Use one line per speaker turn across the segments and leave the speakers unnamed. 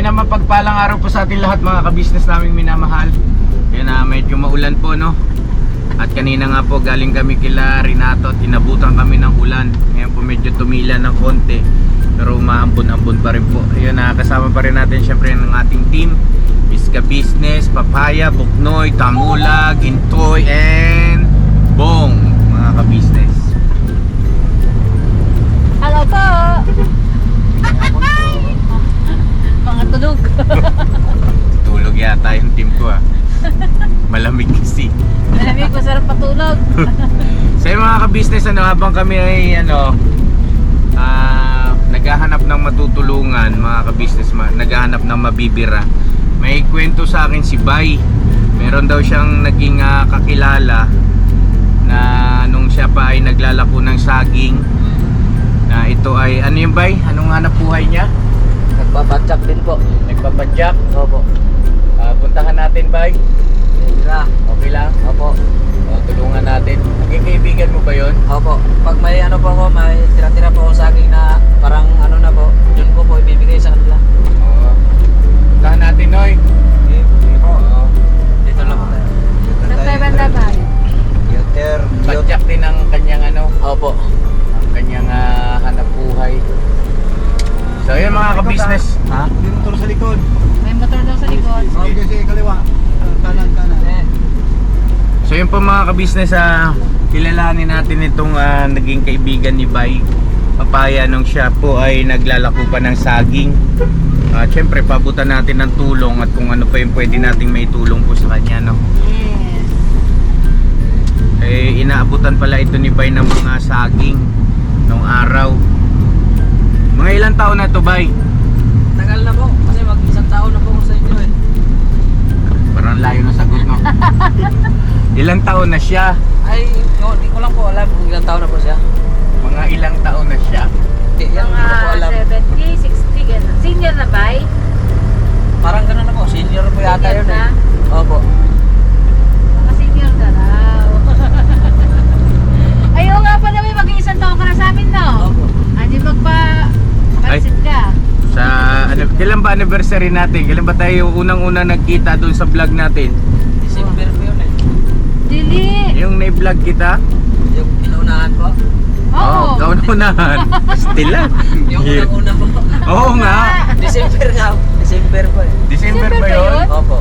na mapagpalang araw po sa ating lahat mga ka-business naming minamahal. Yan na medyo maulan po no. At kanina nga po galing kami kila Renato at inabutan kami ng ulan. Ngayon po medyo tumila ng konti. Pero umaambon-ambon pa rin po. Ayun na kasama pa rin natin syempre ng ating team. Iska Business, Papaya, Buknoy, Tamula, Gintoy, and Bong mga ka-business.
Hello po! Mga tulog.
Tulog yata yung team ko ah. Malamig kasi.
Malamig, masarap patulog.
Sa mga ka-business, habang kami ay naghahanap ng matutulungan, mga ka-business, naghahanap ng mabibira. May kwento sa akin si Bay. Meron daw siyang naging kakilala na nung siya pa ay naglalako ng saging. Na ito ay, ano yung Bay? Anong hanap buhay niya?
Nagpapadyak din po.
Nagpapadyak?
Opo.
Puntahan natin, Bay. Okay lang?
Opo.
Tulungan natin. Naging kaibigan mo ba yun?
Opo. Pag may ano po ako, may tira-tira po ako sa akin na parang ano na po, yun po po ibibigay sa kanila.
Oo. Puntahan natin, Noy. Oo.
Dito lang po tayo.
Banda ba?
Padyak din ang kanyang
Opo.
ang kanyang hanap buhay. So yun mga ka-business.
Ha?
May motor sa likod.
May motor daw sa likod.
Sige kasi kaliwa. Kanan, kanan.
So yun po mga ka-business, kilalanin natin itong naging kaibigan ni Bay Papaya nung siya po ay naglalako pa ng saging. Siyempre pabutan natin ng tulong at kung ano pa yung pwede nating may tulong po sa kanya, no?
Yes.
Eh inaabutan pala ito ni Bay ng mga saging nung araw. Mga ilang taon na to, Bay?
Tagal na po, kasi mag-isang taon na po ako sa inyo eh.
Parang layo ng sagot, no? Ilang taon na siya?
Ay, no, di ko lang po alam kung ilang taon na po siya.
Mga ilang taon na siya?
Yan, hindi ko po alam.
70, 60, gano'n. Senior na ba?
Parang gano'n na po, senior po yata
Senior
yun
na?
eh. Opo.
Mga senior na raw. Ayaw nga pala may mag-iisang taon ka na sa amin, no?
Opo.
Hindi magpa-pansit ka.
Sa kailan ba anniversary natin? Kailan ba tayo unang-una nagkita doon sa vlog natin?
December po yun eh.
Dili.
Yung na-vlog kita?
Yung pinaunahan po.
Oo.
Kaunahan. Still lang.
Yung unang-una po.
Oo nga.
December nga. December po eh.
December ba
ba
yun?
yun?
Opo.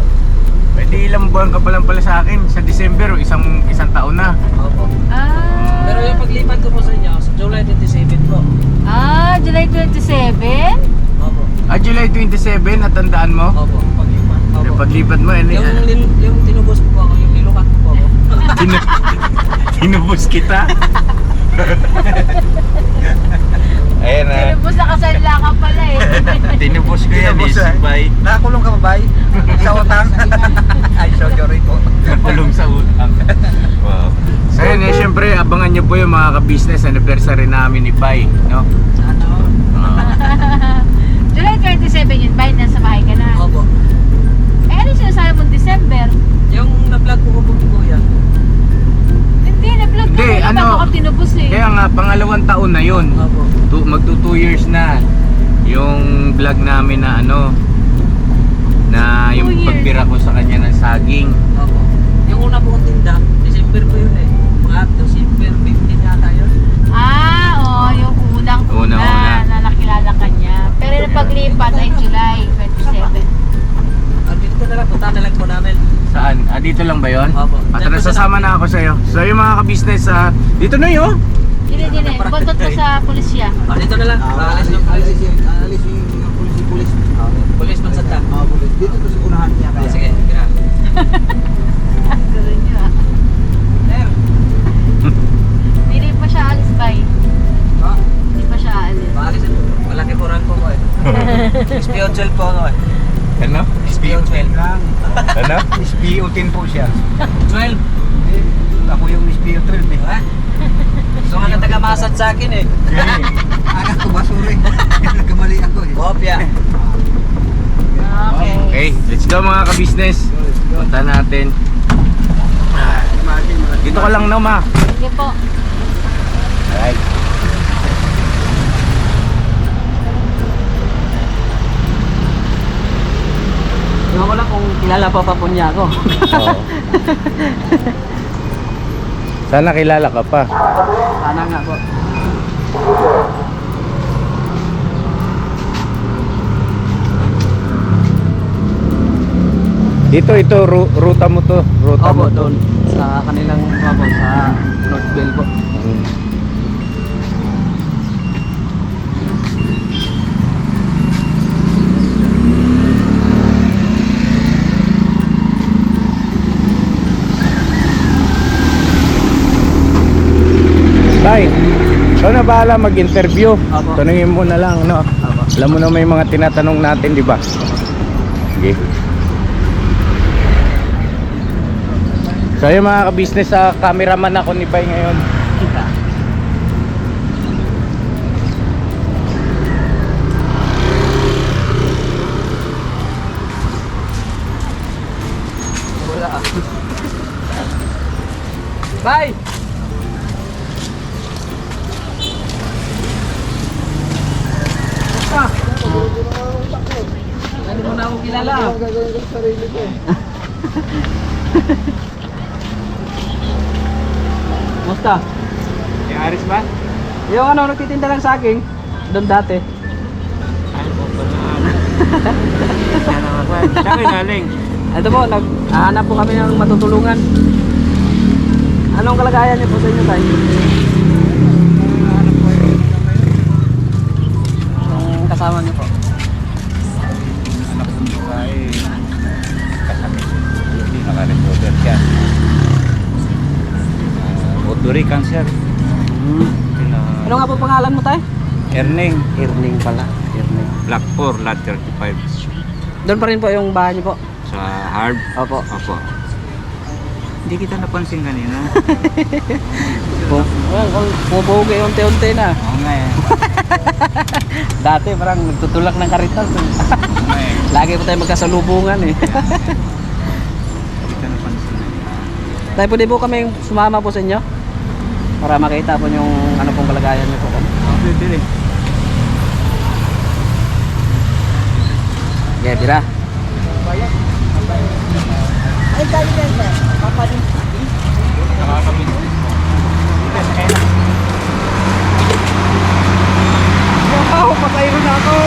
Pwede ilang buwan ka pa lang pala sa akin. Sa December, isang taon na.
Opo.
Ah.
Pero yung paglipat ko po sa inyo, sa July 27 po.
July 27?
Opo.
July 27, natandaan mo?
Opo. Paglipat.
Yung
Opo.
paglipat mo,
Yung tinubos ko po ako, yung nilukat ko po ako.
tinubos kita. Ayan na.
Tinubos na kasanla ka pala eh.
Tinubos ko yan
Tinubos,
si Bay.
Nakakulong ka ba, Bay? Sa utang? Ay, sorry po.
Napulong sa utang. Wow. So yun syempre abangan nyo po yung mga ka-business anniversary namin ni Bay, no?
Ano?
July 27 yun ba? Nasa bahay ka na.
Opo.
Ano yung sinasabi mo December?
Yung na-vlog ko po ni Kuya.
Hindi, na-vlog ko.
Hindi,
Bago ka tinubos eh.
Kaya nga, pangalawang taon na yun.
Opo.
Magto 2 years na yung vlog namin na na yung
2 years.
pagbira ko sa kanya ng saging.
Opo. Yung una po kong tinda, December po yun eh. Mga December 15 yata yun.
Yung unang-una
Una-una.
na nakilala ka niya. Pero yung paglipat ay July 27.
Dito na lang, punta na lang po namin.
Saan? Dito lang ba yun?
Opo.
Tara, sasama na ako sa'yo. So yung mga ka-business, dito na yun.
Dili, buntot ko sa pulisya.
Dito na lang. Alis yung
Alis yung pulis.
Pulis man sa ta.
Pulis. Dito to sa unahan niya. Kaya.
Sige, gira.
Gano'n niya.
Sir.
Hindi pa siya alis ba eh?
Ha?
Hindi pa siya alis.
Maalis ito. Malaki po rank po ko eh. Spionzel po ako eh.
Ano?
Spionzel.
lang.
Ano?
SPO10 po siya.
12.
Ako yung SPO12 eh.
Ha? So nga na taga-masad sa akin eh.
Anak ko basura eh. Nagkamali ako eh.
Kopya.
Okay.
Okay, let's go mga ka-business. Punta natin. Dito ka lang no, ma.
Sige po.
Alright.
kung kilala pa po niya ako.
Oo. Sana kilala ka pa.
Sana nga po.
Ito, ruta mo to. Ruta mo
Opo,
to.
doon. Sa kanilang po, sa Northville po.
Mm. Tay, ikaw na bahala mag-interview.
Opo.
Tanungin mo na lang, no?
Opo.
Alam mo na may mga tinatanong natin, di ba? Sige. So yung mga ka-business, sa cameraman ako ni Bay ngayon.
Wala. Bye! Basta! Hindi mo na ako kilala. Musta?
Yung Aris ba?
Yung ano, nagtitinda lang sa akin. Doon dati.
Ay, po pala. Saan kayo galing?
Ito po, naghahanap po kami ng matutulungan. Anong kalagayan niyo po sa inyo, Tay? Yung kasama niyo po.
Anak ko ay kasakit. Hindi naka-recover siya. Odori cancer.
Ano nga po pangalan mo, Tay?
Erning.
Irning pala. Irning.
Block 4, lot 35.
Doon pa rin po yung bahay niyo po.
Sa Harb.
Opo.
Opo. Hindi kita napansin kanina.
Pumubuhog eh, unti-unti na.
Oo nga eh.
Dati parang nagtutulak ng karitas.
Oo nga eh.
Lagi po tayo magkasalubungan eh.
Hindi kita napansin kanina.
Tayo pwede po kami sumama po sa inyo para makita po yung ano pong kalagayan niyo po.
Pwede rin.
Okay, tira.
Nakakabit.
Wow, patayro na ako!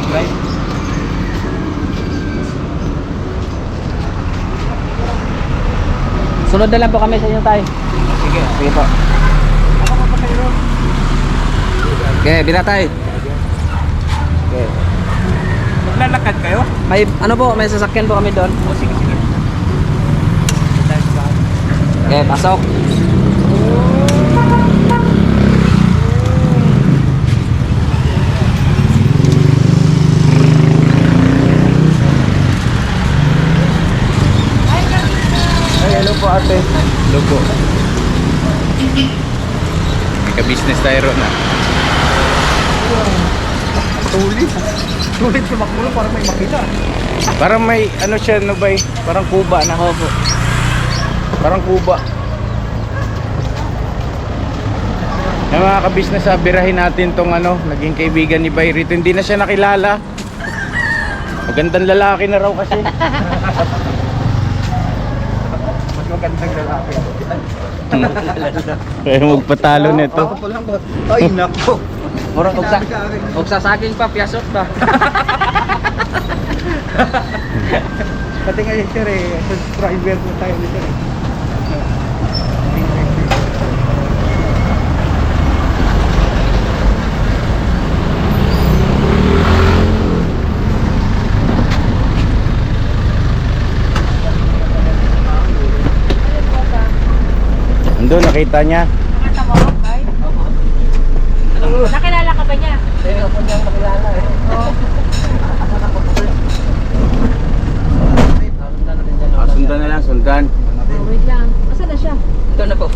Okay.
Sunod na lang po kami sa inyo, Tay.
Sige.
Sige po. Okay, bira tayo. Okay.
Maglalakad kayo?
May ano po, may sasakyan po kami doon.
O sige, sige.
Okay, pasok.
Ay, hello po ate. Hello po. May ka-business tayo ron ah.
Tulit sumakbo lang para may makita.
Parang may ano siya no bay? Parang kuba na.
Opo.
Parang kuba. Yung mga ka-business, birahin natin tong ano, naging kaibigan ni Bay rito. Hindi na siya nakilala. Magandang lalaki na raw kasi.
Mas magandang lalaki.
Kaya magpatalo nito.
Ako pa lang ba? Ay, nako.
Murang ugsa saging pa, piyasot ba?
Pati nga sir eh, subscriber po tayo nito eh.
Andun, nakita niya.
Nakita mo, right? Nakilala ka ba niya?
Hindi ko po niyang makilala eh.
Sundan na lang, sundan.
Oh, wait lang. Asa na siya?
Ito na po.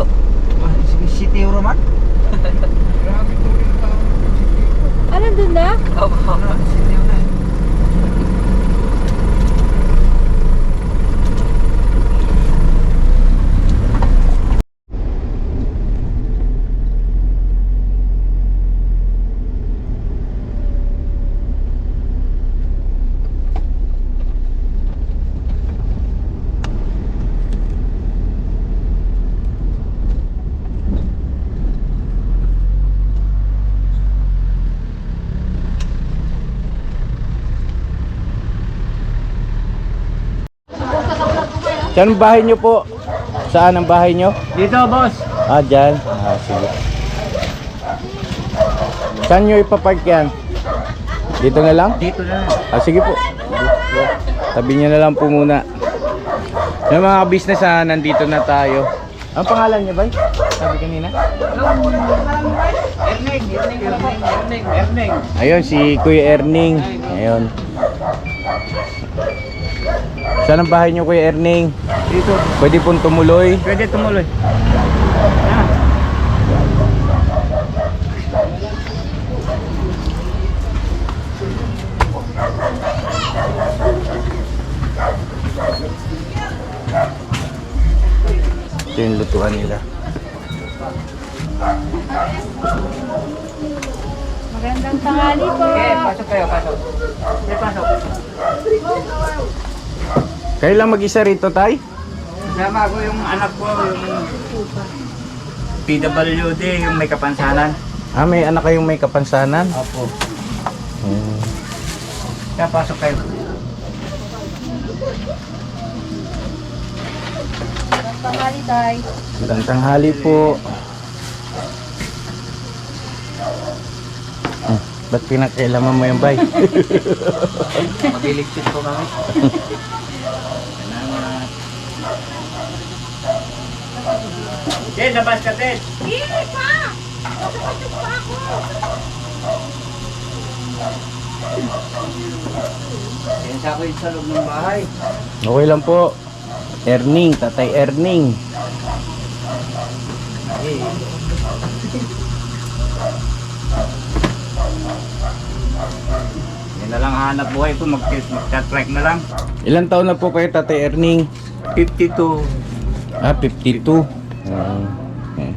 City Roman?
Ah, nandun na?
Opo.
Saan ang bahay nyo po? Saan ang bahay nyo?
Dito, boss.
Ah, dyan. Ah, sige. Saan nyo ipapark yan? Dito na lang?
Dito na.
Ah, sige po. Tabi nyo na lang po muna. Yung mga business nandito na tayo. Ang pangalan niya ba? Sabi kanina?
Erning.
Ayun, si Kuya Erning. Ayun. Saan ang bahay niyo, Kuya Erning?
Dito.
Pwede pong tumuloy.
Pwede tumuloy.
Ito yung lutuan nila.
Magandang tanghali po.
Pasok kayo, pasok. Pasok.
Kayo lang mag-isa rito, Tay?
Kasama ko yung anak ko, yung PWD, yung may kapansanan.
Ah, may anak kayong may kapansanan?
Opo.
Hmm.
Kaya pasok kayo.
Magandang tanghali, Tay.
Magandang tanghali po. Ba't pinakailaman mo yung bay?
Mag-electric po kami. Ted, labas ka, Ted. Pinsa ko yung sa loob ng bahay.
Okay lang po. Erning, Tatay Erning.
Yan na lang hanap buhay ko, magka-track na lang.
Ilan taon na po kayo, Tatay Erning?
52.
Ah, 52. Okay.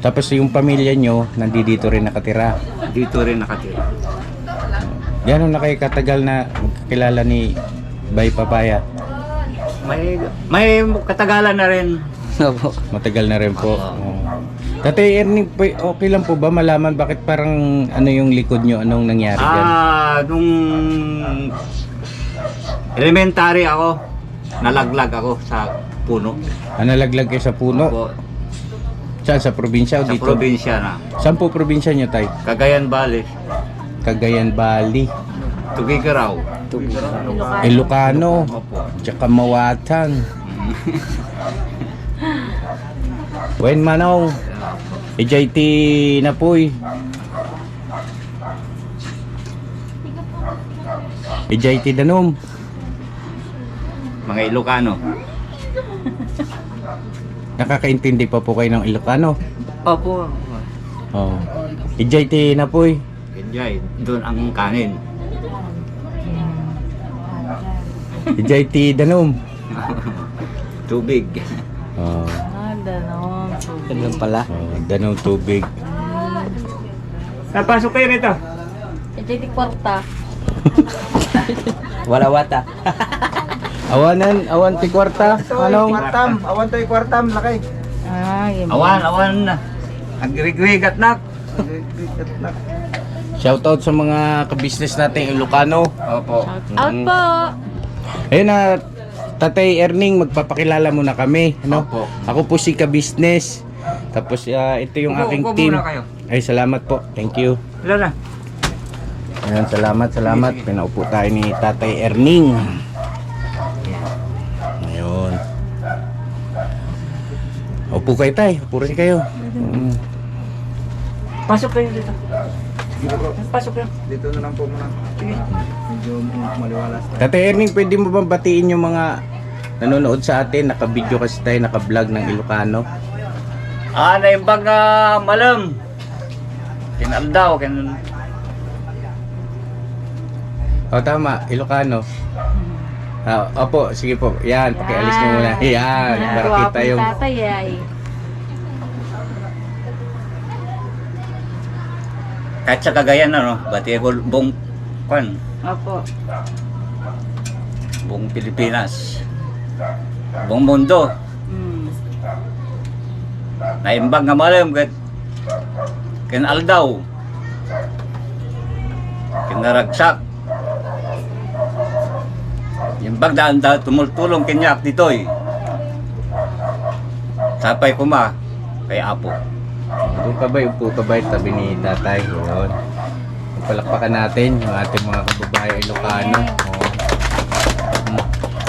Tapos yung pamilya nyo, nandito rin nakatira.
Dito rin nakatira.
Gano'n na kayo katagal na magkakilala ni Bay Papaya?
May katagalan na rin.
Matagal na rin po.
Oo.
Tatay Erning, okay lang po ba malaman bakit parang ano yung likod nyo? Anong nangyari dyan?
Nung elementary ako, nalaglag ako sa puno.
Nalaglag kayo sa puno?
Opo,
Saan? Sa probinsya o
sa
dito?
probinsya na.
Saan po probinsya nyo, Tay?
Cagayan Valley,
Cagayan Valley.
Tugigaraw.
Ilocano.
Opo.
Tsaka Mawatan. Wen Manong. EJT na po'y. EJT Danom.
Mga Ilocano.
Nakakaintindi pa po kayo ng Ilocano.
Opo.
Oh. EJT na po'y.
Enjoy. Doon ang kanin.
EJT Danom.
Tubig.
Oh.
Danon.
Ganun pala.
Oh, Danom tubig.
Napasok kayo rito.
Ito kwarta.
Wala wata.
Awan ti kwarta. Anong?
Awan to yung kwartam, laki.
Awan na. Agrig-rigat nak.
Shoutout sa mga kabisnes natin Ilocano.
Opo.
Out po.
Ayun na, Tatay Erning, magpapakilala muna kami. Ano?
Opo.
Ako po si Kabisnes. Tapos ito yung aking
Upo
team.
muna kayo.
Ay, salamat po. Thank you.
Ilan na?
Ayan, salamat. Pinaupo tayo ni Tatay Erning. Ayun. Upo kayo, Tay. Upo rin kayo.
Pasok kayo dito. Pasok kayo.
Dito na lang po muna. Medyo maliwalas tayo.
Tatay Erning, pwede mo bang batiin yung mga nanonood sa atin? Naka-video kasi tayo, naka-vlog ng Ilocano.
Naimbag malam. Kinaldaw.
O, tama. Ilocano. Opo, sige po. Yan, pakialis niyo muna. Yan, para kita yung...
Tatay ay.
Kahit sa Cagayan no? Bati ako buong kwan.
Opo.
Buong Pilipinas. Buong mundo. Naimbag nga malam. Kinaldaw. Kinaragsak. Yung bagdaan tumultulong kinyak ditoy.
Sapay ko ma, kay Apo.
Doon ka ba, upo ka ba tabi ni tatay? Yun. Palakpakan natin yung ating mga kababayan Ilocano. Oo.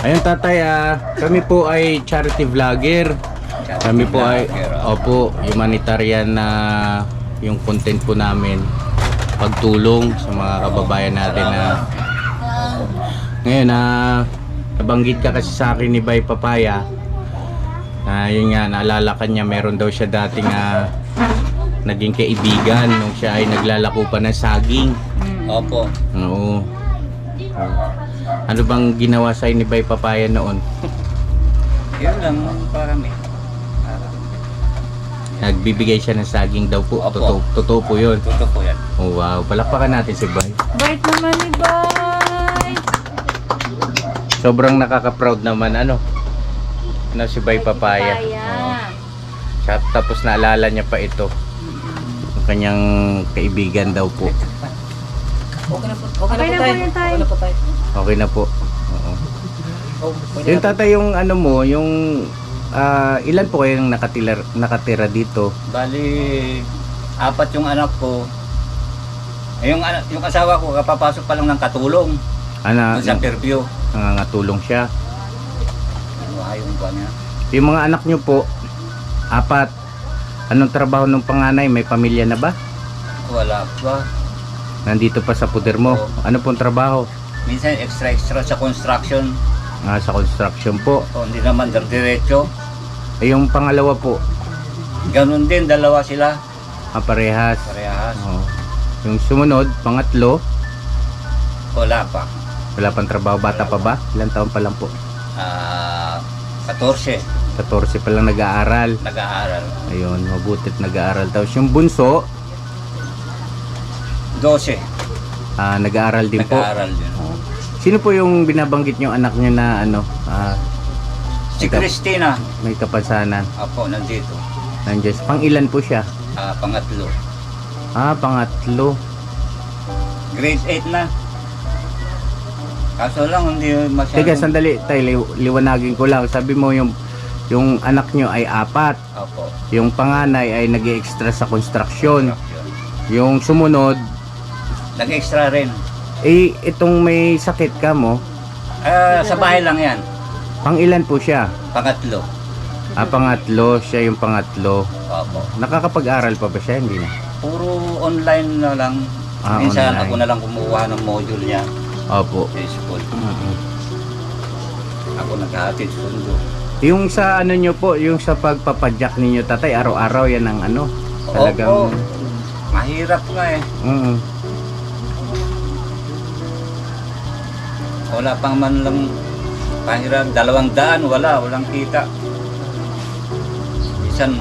Ayun tatay, kami po ay charity vlogger. Kami po ay, opo, humanitarian na yung content po namin. Pagtulong sa mga kababayan natin na ngayon nabanggit ka kasi sa akin ni Bay Papaya na yun nga, naalala ka niya, meron daw siya dating naging kaibigan nung siya ay naglalako pa ng saging.
Opo.
Oo. Ano bang ginawa sa'yo ni Bay Papaya noon?
Yun lang, parang
Nagbibigay siya ng saging daw po.
Opo.
Totoo po yun.
Totoo po yan.
Oh, wow. Palakpakan natin si Bay.
Bait naman ni Bay.
Sobrang nakaka-proud naman ano si Bay Papaya. Tapos naalala niya pa ito. Yung kanyang kaibigan daw po.
Okay na po.
Okay na po yan, tay.
Okay na po tayo.
Okay na po. Oo.
Pwede
Yung
na po.
tatay, yung ano mo, yung ilan po kayong nakatira dito?
Bali, 4 yung anak ko. Yung asawa ko, kapapasok pa lang ng katulong.
Ano,
Sa Fairview.
nangangatulong siya.
Yung ba niya?
Yung mga anak nyo po, 4. Anong trabaho ng panganay? May pamilya na ba?
Wala pa.
Nandito pa sa puder mo.
Oo.
Ano pong trabaho?
Minsan extra sa construction.
Sa construction po.
O, hindi naman diretso.
Yung pangalawa po,
Ganun din, 2 sila.
parehas.
Parehas.
Oo. Yung sumunod, pangatlo,
Wala pa.
wala pang trabaho. Bata pa ba? Ilang taon pa lang po?
14.
14 pa lang nag-aaral.
Nag-aaral.
Ayun, mabutit nag-aaral. Tapos yung bunso,
12.
nag-aaral din po.
Nag-aaral din.
Sino po yung binabanggit yung anak niyo na
Si Christina.
may kapansanan?
Apo, nandito.
Nandiyan. Pang ilan po siya?
Pangatlo.
Pangatlo.
Grade 8 na. Kaso lang, hindi masyadong...
Teka, sandali tayo, liwanagin ko lang. Sabi mo yung anak nyo ay 4.
Apo.
Yung panganay ay nag-extra sa construction. Yung sumunod,
Nag-extra rin.
itong may sakit ka mo,
Sa bahay lang yan.
pang ilan po siya?
Pangatlo.
Pangatlo, siya yung pangatlo.
Apo.
Nakakapag-aral pa ba siya? Hindi na.
Puro online na lang. Minsan
Online.
ako na lang kumuha ng module niya
Opo.
sa school.
Mhm.
Ako naghahatid sundo.
Yung sa ano nyo po, yung sa pagpapadyak ninyo tatay, araw-araw yan ang talagang...
Opo. Mahirap nga eh.
Mhm.
Wala pang man lang pahirap. 200, walang kita. Minsan,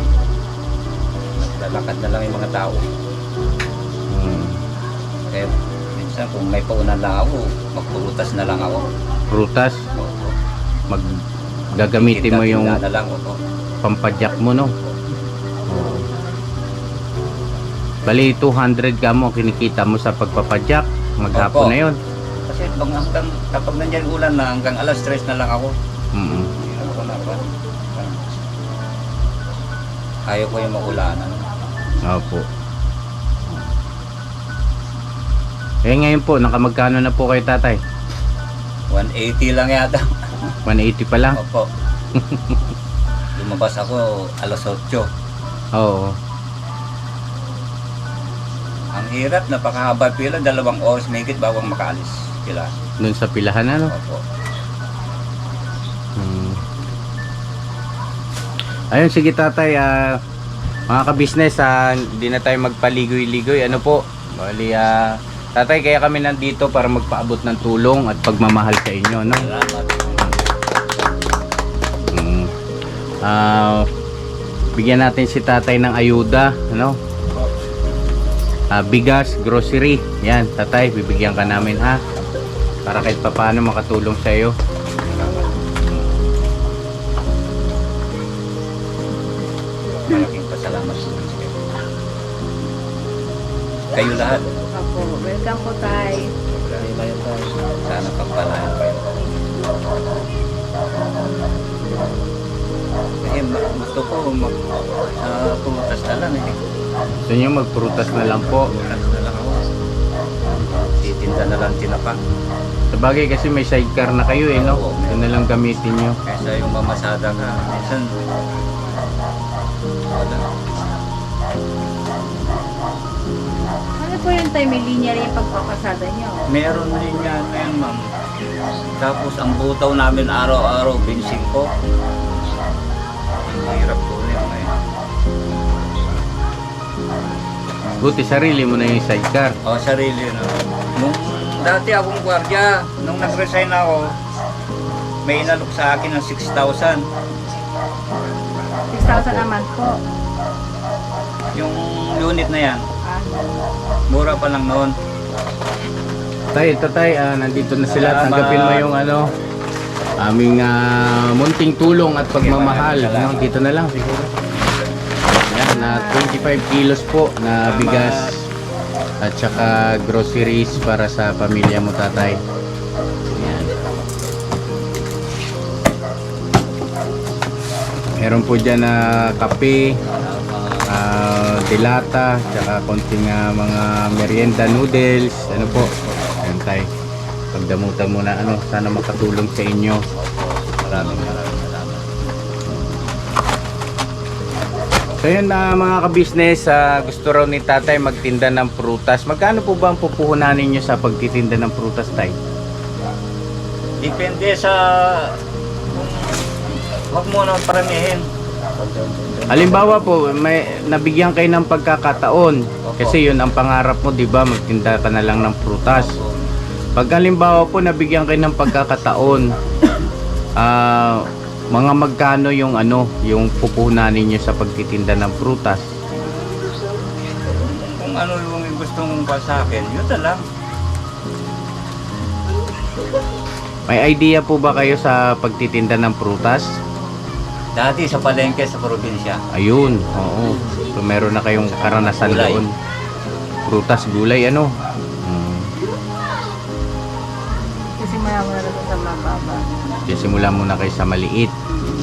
naglalakad na lang yung mga tao.
Mhm.
Eh, minsan kung may paunan lang ako, magpurutas na lang ako.
Prutas, gagamitin mo yung
Tinda na lang ako.
pampadyak mo, no? Oo. Bali, 200 ka mo kinikita mo sa pagpapadyak. Maghapon
Opo.
na yun.
Kasi kapag nandiyan ulan na, hanggang alas 3 na lang ako.
Mhm.
Ano ko na ba? Ayaw ko yung maulanan.
Opo. Ngayon po, nakamagkano na po kayo tatay?
180 lang yata.
180 pa lang?
Opo. Lumabas ako alas 8.
Oo.
Ang hirap, napakahaba pila, 2 oras mahigit bawang makaalis sila.
Doon sa pilahan, ano?
Opo.
Ayun, sige tatay, mga ka-business, hindi na tayo magpaligoy-ligoy. Ano po? Bali, tatay, kaya kami nandito para magpaabot ng tulong at pagmamahal sa inyo, no?
Salamat.
Bigyan natin si tatay ng ayuda, ano? Bigas, grocery. Yan, tatay, bibigyan ka namin, ha? Para kahit papaano makatulong sa iyo.
Malaking pasalamat po sa kayo. Kayo lahat.
Opo, welcome po tayo.
Sana pagpalain kayo. Kasi gusto ko ako prutas na lang eh.
Gusto nyo magprutas na lang po.
Prutas na lang ako. Titinda na lang tinapa.
Sabagay kasi may sidecar na kayo eh, no? Ito na lang gamitin nyo.
Kaysa yung mamasada ka, minsan wala.
Ano po yung time, may linya rin yung pagpapasada nyo?
Meron din yan ngayon, ma'am. Tapos ang butaw namin araw-araw, 25. Ang hirap po rin ngayon.
Buti sarili mo na yung sidecar.
O, sarili na. Nung dati akong gwardiya, nung nag-resign ako, may inalok sa akin ng 6,000.
6,000 a month po.
Yung unit na yan,
Ah,
mura pa lang noon.
Tay, ito tay, nandito na sila.
Salamat.
Tanggapin mo yung ano, aming munting tulong at pagmamahal. Ano, dito na lang siguro. Yan, na 25 kilos po na bigas at saka groceries para sa pamilya mo, tatay. Yan. Meron po dyan na kape, dilata, tsaka konting mga merienda noodles, ano po. Ayan tay, pagdamutan mo na ano, sana makatulong sa inyo.
Maraming salamat.
So yun mga kabisnes, gusto raw ni tatay magtinda ng prutas. Magkano po ba ang pupuhunan ninyo sa pagtitinda ng prutas, tay?
Depende sa kung huwag mo na paramihin.
Halimbawa po, may nabigyan kayo ng pagkakataon. Kasi yun ang pangarap mo, di ba? Magtinda ka na lang ng prutas. Pag halimbawa po, nabigyan kayo ng pagkakataon, mga magkano yung ano, yung pupuhunan ninyo sa pagtitinda ng prutas?
Kung ano yung gusto mong pa sa akin, yun na lang.
May idea po ba kayo sa pagtitinda ng prutas?
Dati sa palengke sa probinsya.
Ayun, oo. So meron na kayong karanasan
Gulay.
doon. Prutas, gulay, ano?
kasi maya mo na lang sa mababa.
Simula muna kayo sa maliit.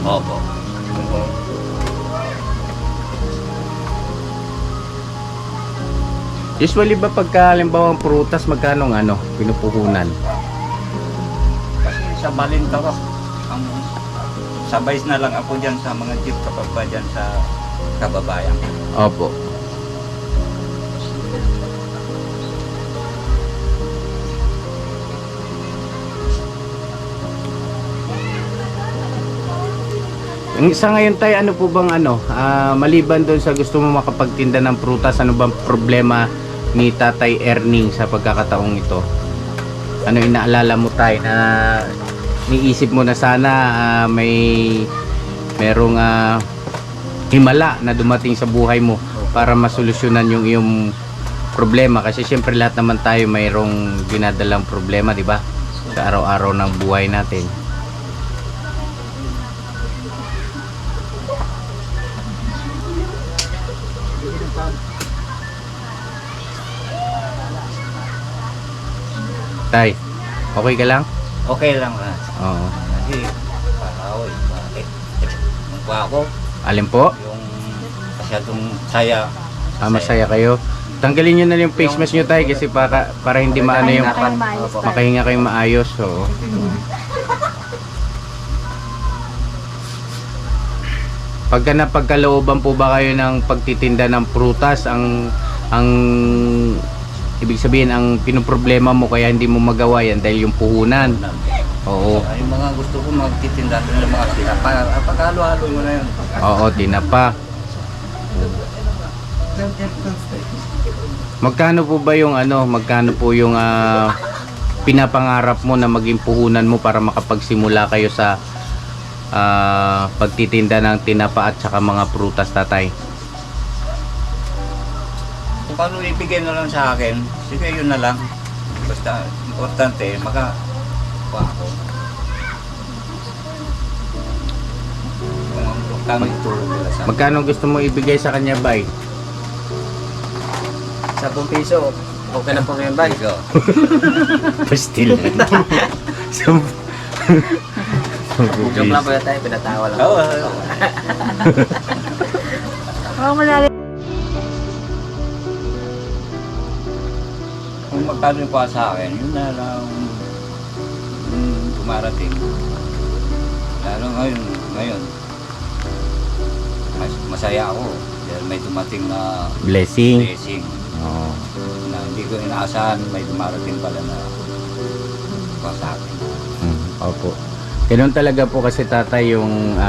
Opo.
Usually ba pagka halimbawa ang prutas, magkano ang ano, pinupuhunan?
Kasi sa Balinta ko, ang sabay na lang ako dyan sa mga jeep kapag ba dyan sa kababayan.
Opo. Sa ngayon tayo, ano po bang ano, maliban doon sa gusto mo makapagtinda ng prutas, ano bang problema ni Tatay Erning sa pagkakataong ito? Ano inaalala mo tayo na niisip mo na sana merong himala na dumating sa buhay mo para masolusyonan yung iyong problema? Kasi syempre lahat naman tayo mayroong dinadalang problema, di ba? Sa araw-araw ng buhay natin. Tay, okay ka lang?
Okay lang na.
Oo.
Kasi, paraoy, bakit? Magpa ako,
Alin po?
yung masyadong saya.
Masaya kayo. Tanggalin nyo na yung face mask nyo tayo kasi para hindi maano yung
Kayo maayos tayo.
makahinga kayong maayos. Oo. Pagka napagkalooban po ba kayo ng pagtitinda ng prutas, ang ibig sabihin ang pinoproblema mo kaya hindi mo magawa yan dahil yung puhunan. Oo.
Yung mga gusto ko magtitinda ng mga tinapa, pag-halo-halo mo na yun.
Oo, tinapa. Magkano po ba yung ano, magkano po yung pinapangarap mo na maging puhunan mo para makapagsimula kayo sa pagtitinda ng tinapa at saka mga prutas, tatay?
Kung paano ibigay na lang sa akin, sige yun na lang. Basta importante, makakuha ako. Kung kami tulong nila sa akin.
Magkano gusto mo ibigay sa kanya, bay?
10 piso. Okay na po ngayon, bay.
Go.
Pastil.
Joke lang po yun tayo, pinatawa lang.
Oo.
Oo, malalim.
Kung magkano yung pa sa akin, yun na lang dumarating. Lalo ngayon, masaya ako. Dahil may dumating na
Blessing.
blessing
Oo.
na hindi ko inaasahan, may dumarating pala na pa sa akin.
Opo. Ganun talaga po kasi tatay yung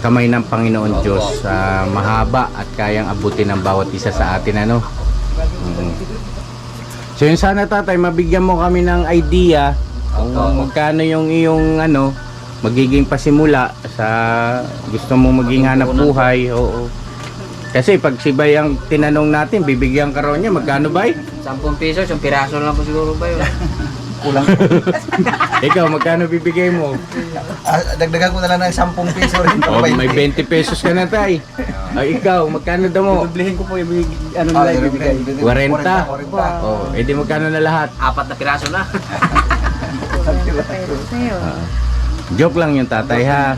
kamay ng Panginoon
Opo.
Diyos, mahaba at kayang abutin ng bawat isa sa atin, ano. So yun sana tatay, mabigyan mo kami ng idea kung
Opo.
magkano yung iyong magiging pasimula sa gusto mong maging hanap buhay. Oo. Kasi pag si Bay ang tinanong natin, bibigyan ka raw niya, magkano Bay?
10 pesos, yung piraso lang po siguro ba yun?
Kulang.
Ikaw, magkano bibigay mo?
Dagdagan ko na lang ng 10 piso rin.
Oh, may 20 pesos ka na tay. Ay ikaw, magkano daw mo?
Bibilihin ko po yung ano nila ibibigay.
40. Oh, edi magkano na lahat?
4 na piraso na.
Joke lang yung tatay ha.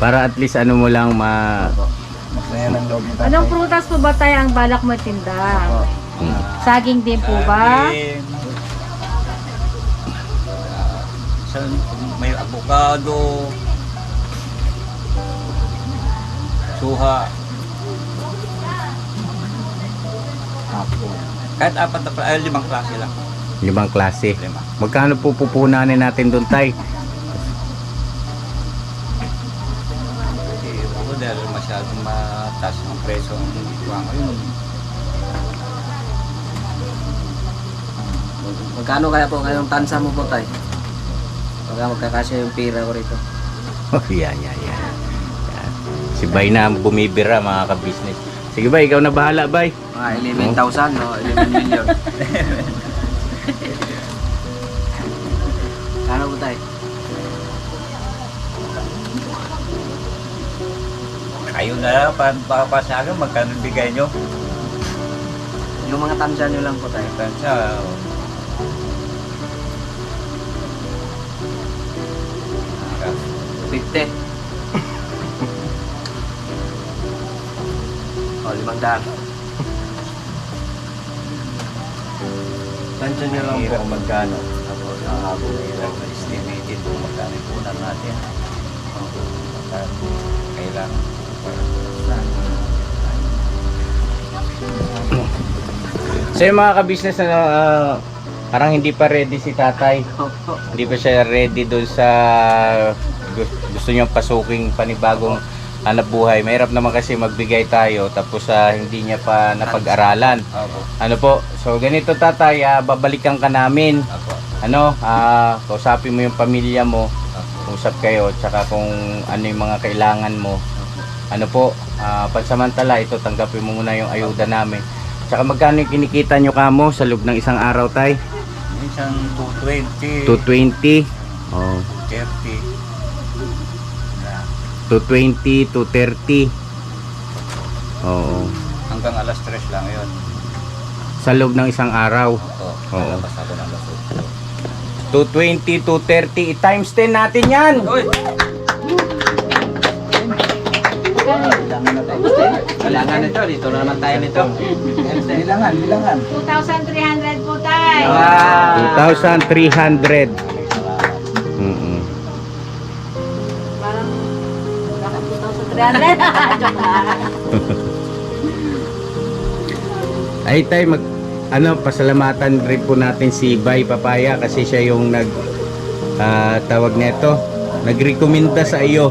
Para at least ano mo lang
Masaya ng loob nito.
Anong prutas po ba tayo ang balak mo tinda? Saging din po ba?
May avocado, suha, kahit 5 klase lang.
5 klase.
5.
Magkano po pupunanin natin doon tay?
Ako dahil masyadong mataas ang presyo ang ikuha ngayon.
Magkano kaya po ngayong tansa mo po tayo? Pagka magkakasya yung pira ko rito.
Oh, yan. Si Bay na ang bumibira mga ka-business. Sige Bay, ikaw na bahala Bay.
Mga 11,000 no? 11 million. Kano po tayo?
Kayo na lang, papasagan, magkano bigay nyo?
Yung mga tansa nyo lang po tayo.
Tansya,
50. O, 500.
Tansya niya lang po kung magkano.
nakakabong hirap na estimated kung magkano yung punan natin. Magkano kailangan.
So yung mga ka-business na parang hindi pa ready si tatay. Hindi pa siya ready doon sa gusto niyang pasuking panibagong hanap buhay. Mahirap naman kasi magbigay tayo tapos hindi niya pa napag-aralan.
Opo.
Ano po? So ganito tatay, babalikan ka namin.
Opo.
Ano, kausapin mo yung pamilya mo.
Opo.
Usap kayo tsaka kung ano yung mga kailangan mo. Ano po, pansamantala ito tanggapin mo muna yung ayuda namin. Tsaka magkano yung kinikita nyo kamo sa loob ng isang araw tay?
Minsan 220,
220. Oh.
30.
220, 230. Oo.
Hanggang alas 3 lang yun.
Sa loob ng isang araw.
Opo.
Oo.
Lalabas ako ng alas
220, 230. I-times 10 natin yan.
Uy! Bilangan nito, dito na naman tayo nito.
Bilangan.
2,300 po tayo.
Wow!
2,300.
Parang bakit 2,300? Joke lang.
Ay tay, pasalamatan rin po natin si Bay Papaya kasi siya yung tawag nito, nagrekomenda sa iyo.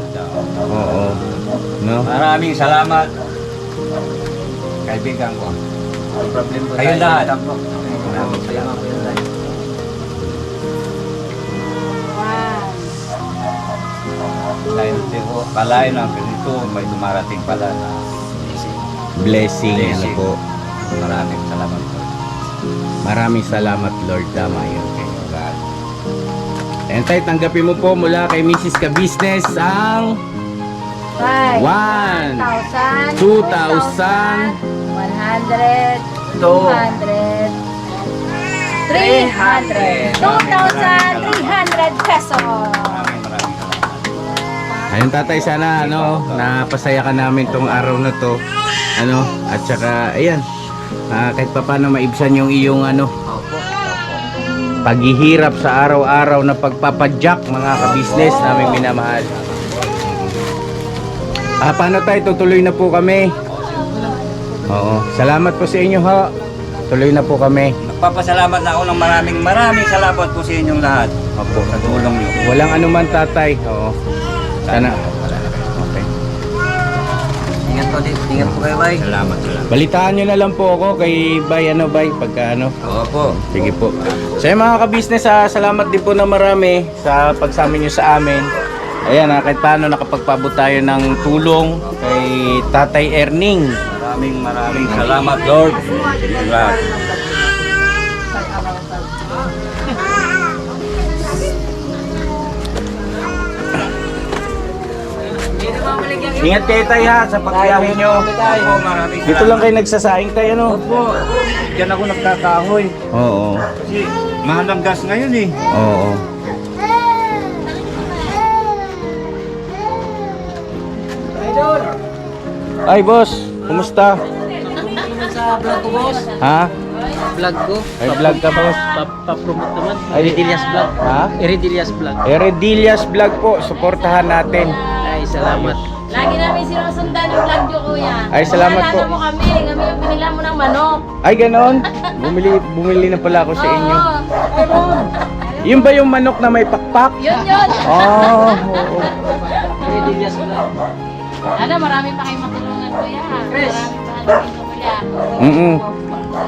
Oo. No?
Maraming salamat. Kaibigan ko.
May problem po
Kayo
tayo.
lahat.
Maraming salamat po yun tayo.
Wow.
Hindi ko kalain ang ganito. May dumarating pala na
Blessing, ano
Blessing.
po.
maraming salamat po.
Maraming salamat Lord, tama yun kayo. And tay, tanggapin mo po mula kay Mrs. Ka-Business ang
5,
1,
2,000,
2,000,
100, 200, 300, 2,300 pesos.
Maraming salamat.
Ayun tatay, sana napasaya ka namin tong araw na to. At saka ayan, kahit papaano maibsan yung iyong
Opo.
paghihirap sa araw-araw na pagpapadyak, mga ka-business namin minamahal. Paano tayo? Tutuloy na po kami. Oo. Salamat po sa inyo ha. Tuloy na po kami.
Nagpapasalamat na ako ng maraming salamat po sa inyong lahat.
Opo.
Sa tulong niyo.
Walang anuman tatay. Oo. Sana. Okay.
Ingat po din. Ingat po kayo, bay.
Salamat.
Balitaan nyo na lang po ako kay Bay, pagka
Opo.
Sige po. So mga ka-business, salamat din po na marami sa pagsama nyo sa amin. Ayan, kahit paano nakapagpabot tayo ng tulong kay Tatay Erning.
Maraming salamat, Lord. Salamat.
Ingat kayo tayo ha sa pagbiyahe nyo.
Opo, maraming
Dito lang kayo nagsasaing tayo,
Opo. Diyan ako nagkakahoy.
Oo.
Kasi mahal ang gas ngayon eh.
Oo. Ay boss, kumusta?
Sa vlog ko, boss.
Ha?
Vlog ko.
Ay vlog ka boss?
Pa-promote naman.
Ay,
Iridilias vlog.
Ha?
Iridilias vlog.
Eredilias vlog po, suportahan natin.
Ay, salamat.
Lagi namin sinusundan yung vlog nyo, kuya.
Ay, salamat po.
Naalala mo kami yung binila mo ng manok.
Ay ganon? Bumili na pala ako sa inyo.
Oo.
Yun ba yung manok na may pakpak?
Yun.
Oo. Oo.
Iridilias vlog.
Ano, marami pa kayong matulungan, kuya.
Chris.
Marami pa dito, kuya.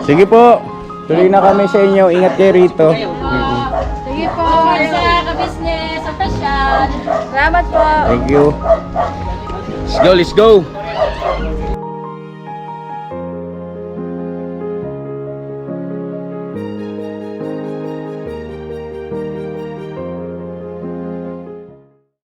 Sige po. Tuloy na kami sa inyo. Ingat kayo rito.
Sige po, sa ka-business, sa pasyon. Salamat po.
Thank you. Let's go.